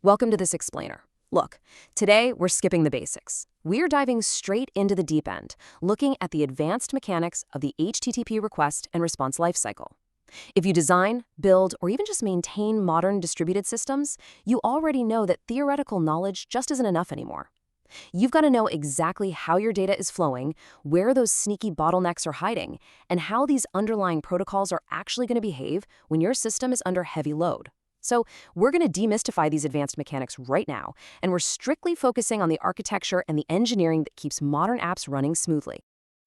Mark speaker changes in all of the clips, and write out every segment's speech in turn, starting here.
Speaker 1: Welcome to this explainer. Look, today we're skipping the basics. We're diving straight into the deep end, looking at the advanced mechanics of the HTTP request and response lifecycle. If you design, build, or even just maintain modern distributed systems, you already know that theoretical knowledge just isn't enough anymore. You've got to know exactly how your data is flowing, where those sneaky bottlenecks are hiding, and how these underlying protocols are actually going to behave when your system is under heavy load. So we're going to demystify these advanced mechanics right now, and we're strictly focusing on the architecture and the engineering that keeps modern apps running smoothly.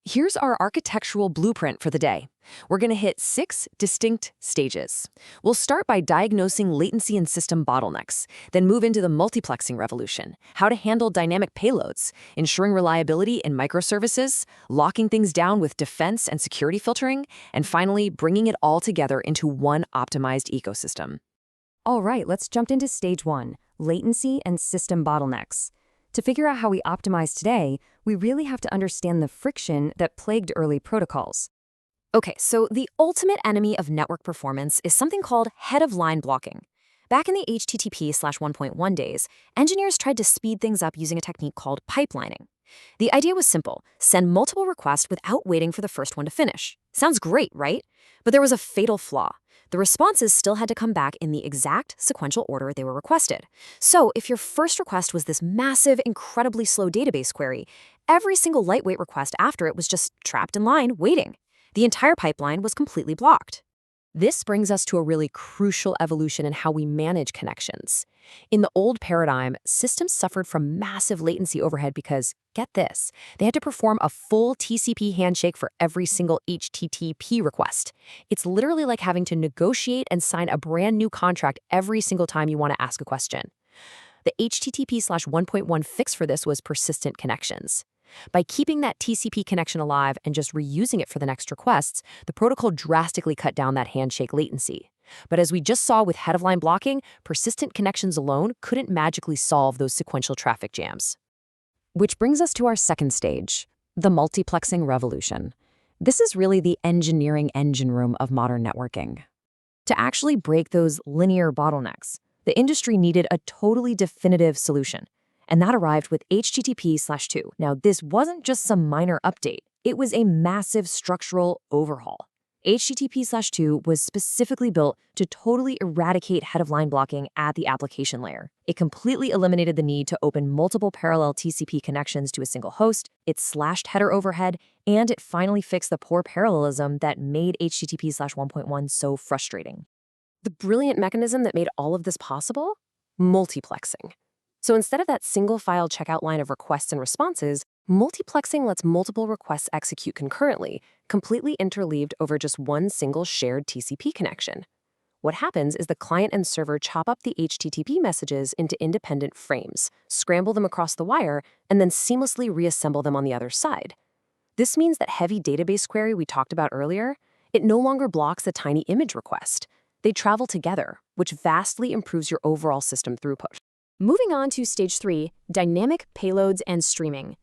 Speaker 1: Here's our architectural blueprint for the day. We're going to hit 6 distinct stages. We'll start by diagnosing latency and system bottlenecks, then move into the multiplexing revolution, how to handle dynamic payloads, ensuring reliability in microservices, locking things down with defense and security filtering, and finally bringing it all together into one optimized ecosystem.
Speaker 2: All right, let's jump into stage 1, latency and system bottlenecks. To figure out how we optimize today, we really have to understand the friction that plagued early protocols.
Speaker 1: Okay, so the ultimate enemy of network performance is something called head-of-line blocking. Back in the HTTP/1.1 days, engineers tried to speed things up using a technique called pipelining. The idea was simple: send multiple requests without waiting for the first one to finish. Sounds great, right? But there was a fatal flaw. The responses still had to come back in the exact sequential order they were requested. So if your first request was this massive, incredibly slow database query, every single lightweight request after it was just trapped in line, waiting. The entire pipeline was completely blocked. This brings us to a really crucial evolution in how we manage connections. In the old paradigm, systems suffered from massive latency overhead because, get this, they had to perform a full TCP handshake for every single HTTP request. It's literally like having to negotiate and sign a brand new contract every single time you want to ask a question. The HTTP/1.1 fix for this was persistent connections. By keeping that TCP connection alive and just reusing it for the next requests, the protocol drastically cut down that handshake latency. But as we just saw with head-of-line blocking, persistent connections alone couldn't magically solve those sequential traffic jams.
Speaker 2: Which brings us to our second stage, the multiplexing revolution. This is really the engineering engine room of modern networking. To actually break those linear bottlenecks, the industry needed a totally definitive solution. And that arrived with HTTP/2. Now, this wasn't just some minor update. It was a massive structural overhaul. HTTP/2 was specifically built to totally eradicate head-of-line blocking at the application layer. It completely eliminated the need to open multiple parallel TCP connections to a single host, it slashed header overhead, and it finally fixed the poor parallelism that made HTTP/1.1 so frustrating.
Speaker 1: The brilliant mechanism that made all of this possible? Multiplexing. So instead of that single-file checkout line of requests and responses, multiplexing lets multiple requests execute concurrently, completely interleaved over just one single shared TCP connection. What happens is the client and server chop up the HTTP messages into independent frames, scramble them across the wire, and then seamlessly reassemble them on the other side. This means that heavy database query we talked about earlier, it no longer blocks the tiny image request. They travel together, which vastly improves your overall system throughput. Moving on to stage 3, dynamic payloads and streaming.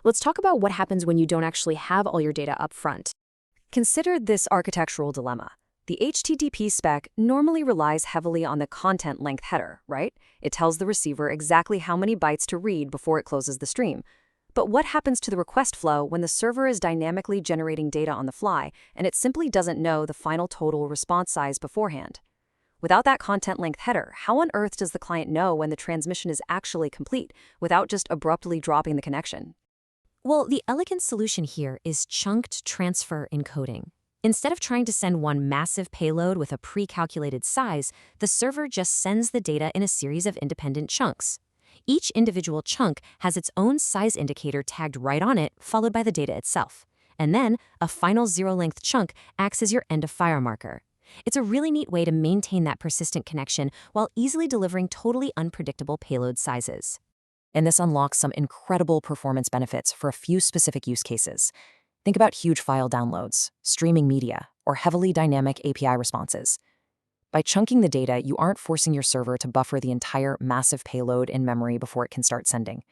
Speaker 1: Let's talk about what happens when you don't actually have all your data up front. Consider this architectural dilemma. The HTTP spec normally relies heavily on the content length header, right? It tells the receiver exactly how many bytes to read before it closes the stream. But what happens to the request flow when the server is dynamically generating data on the fly and it simply doesn't know the final total response size beforehand? Without that content length header, how on earth does the client know when the transmission is actually complete without just abruptly dropping the connection?
Speaker 2: Well, the elegant solution here is chunked transfer encoding. Instead of trying to send one massive payload with a pre-calculated size, the server just sends the data in a series of independent chunks. Each individual chunk has its own size indicator tagged right on it, followed by the data itself. And then, a final zero-length chunk acts as your end-of-fire marker. It's a really neat way to maintain that persistent connection while easily delivering totally unpredictable payload sizes.
Speaker 1: And this unlocks some incredible performance benefits for a few specific use cases. Think about huge file downloads, streaming media, or heavily dynamic API responses. By chunking the data, you aren't forcing your server to buffer the entire massive payload in memory before it can start sending.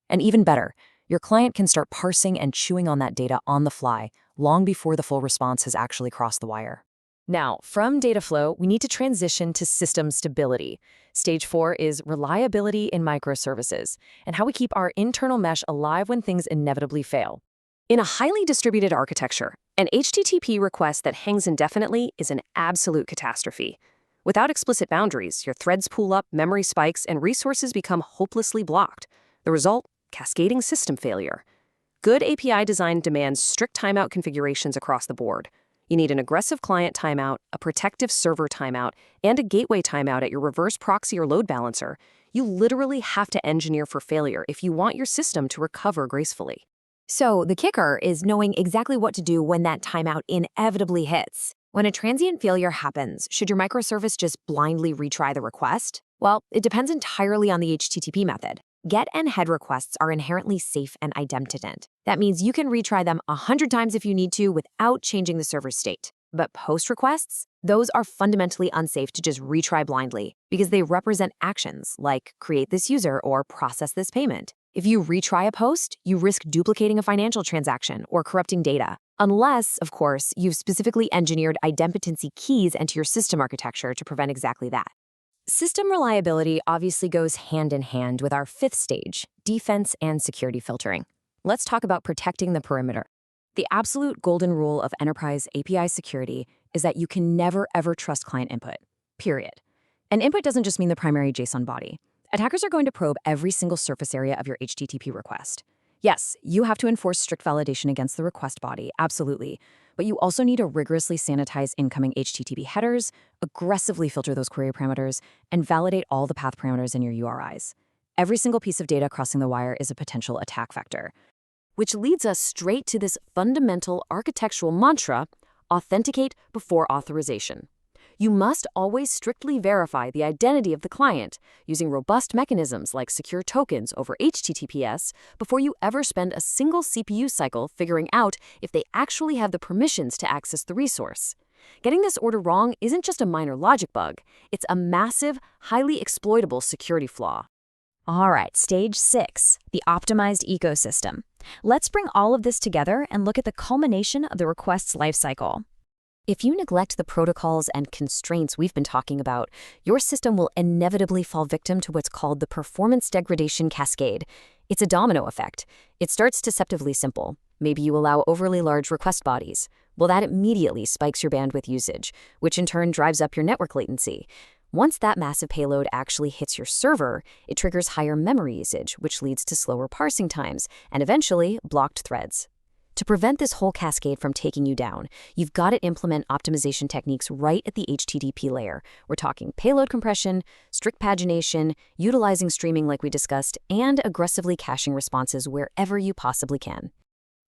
Speaker 1: And even better, your client can start parsing and chewing on that data on the fly long before the full response has actually crossed the wire.
Speaker 2: Now, from data flow, we need to transition to system stability. Stage 4 is reliability in microservices, and how we keep our internal mesh alive when things inevitably fail. In a highly distributed architecture, an HTTP request that hangs indefinitely is an absolute catastrophe. Without explicit boundaries, your threads pool up, memory spikes, and resources become hopelessly blocked. The result? Cascading system failure. Good API design demands strict timeout configurations across the board. You need an aggressive client timeout, a protective server timeout, and a gateway timeout at your reverse proxy or load balancer. You literally have to engineer for failure if you want your system to recover gracefully.
Speaker 1: So the kicker is knowing exactly what to do when that timeout inevitably hits. When a transient failure happens, should your microservice just blindly retry the request? Well, it depends entirely on the HTTP method. Get and head requests are inherently safe and idempotent. That means you can retry them 100 times if you need to without changing the server's state. But post requests, those are fundamentally unsafe to just retry blindly because they represent actions like create this user or process this payment. If you retry a post, you risk duplicating a financial transaction or corrupting data, unless, of course, you've specifically engineered idempotency keys into your system architecture to prevent exactly that. System reliability obviously goes hand in hand with our fifth stage, defense and security filtering. Let's talk about protecting the perimeter. The absolute golden rule of enterprise API security is that you can never ever trust client input, period. And input doesn't just mean the primary JSON body. Attackers are going to probe every single surface area of your HTTP request. Yes, you have to enforce strict validation against the request body, absolutely. But you also need to rigorously sanitize incoming HTTP headers, aggressively filter those query parameters, and validate all the path parameters in your URIs. Every single piece of data crossing the wire is a potential attack vector. Which leads us straight to this fundamental architectural mantra, authenticate before authorization. You must always strictly verify the identity of the client using robust mechanisms like secure tokens over HTTPS before you ever spend a single CPU cycle figuring out if they actually have the permissions to access the resource. Getting this order wrong isn't just a minor logic bug, it's a massive, highly exploitable security flaw.
Speaker 3: All right, stage 6, the optimized ecosystem. Let's bring all of this together and look at the culmination of the request's lifecycle.
Speaker 1: If you neglect the protocols and constraints we've been talking about, your system will inevitably fall victim to what's called the performance degradation cascade. It's a domino effect. It starts deceptively simple. Maybe you allow overly large request bodies. Well, that immediately spikes your bandwidth usage, which in turn drives up your network latency. Once that massive payload actually hits your server, it triggers higher memory usage, which leads to slower parsing times, and eventually blocked threads. To prevent this whole cascade from taking you down, you've got to implement optimization techniques right at the HTTP layer. We're talking payload compression, strict pagination, utilizing streaming like we discussed, and aggressively caching responses wherever you possibly can.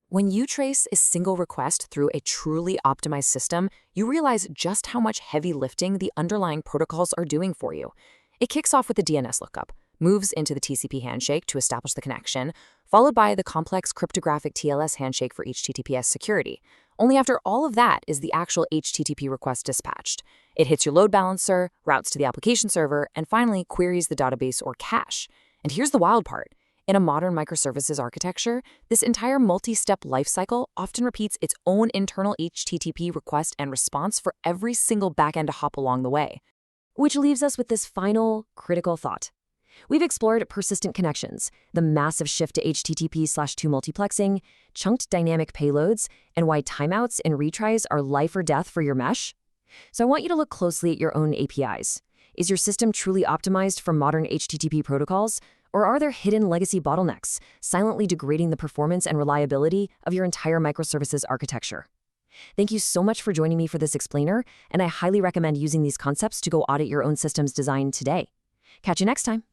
Speaker 1: When you trace a single request through a truly optimized system, you realize just how much heavy lifting the underlying protocols are doing for you. It kicks off with the DNS lookup, moves into the TCP handshake to establish the connection, followed by the complex cryptographic TLS handshake for HTTPS security. Only after all of that is the actual HTTP request dispatched. It hits your load balancer, routes to the application server, and finally queries the database or cache. And here's the wild part. In a modern microservices architecture, this entire multi-step lifecycle often repeats its own internal HTTP request and response for every single backend hop along the way. Which leaves us with this final critical thought. We've explored persistent connections, the massive shift to HTTP/2 multiplexing, chunked dynamic payloads, and why timeouts and retries are life or death for your mesh. So I want you to look closely at your own APIs. Is your system truly optimized for modern HTTP protocols, or are there hidden legacy bottlenecks, silently degrading the performance and reliability of your entire microservices architecture? Thank you so much for joining me for this explainer, and I highly recommend using these concepts to go audit your own system's design today. Catch you next time.